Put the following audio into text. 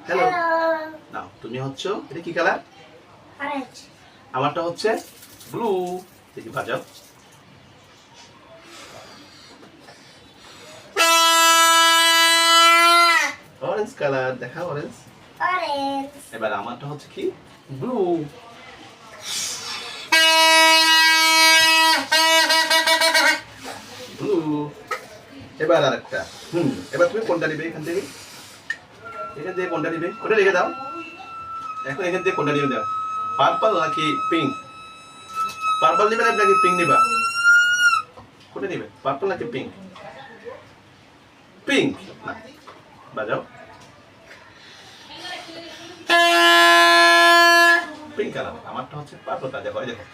Hello. নাও তুমি হচ্ছে এটা কি কালার? অরেঞ্জ। আমারটা হচ্ছে ব্লু। দেখি বাজাও। অরেঞ্জ কালার দেখাও অরেঞ্জ। অরেঞ্জ। এবার আমারটা হচ্ছে কি ব্লু। ব্লু। এবার আরেকটা। এবার তুমি কোনটা নিবে এখান থেকে? এখান থেকে কোনটা নিবে? ওটা রেখে দাও। এখন এখান থেকে কোনটা নিবে দাও? পার্পল নাকি পিঙ্ক? পার্পল নিবে নাকি পিঙ্ক নিবা? কোনটা নিবে? পার্পল নাকি পিঙ্ক? পিঙ্ক। না বাজাও। Pink colour. আমারটা হচ্ছে পার্পল কালার। দেখো এই দেখো।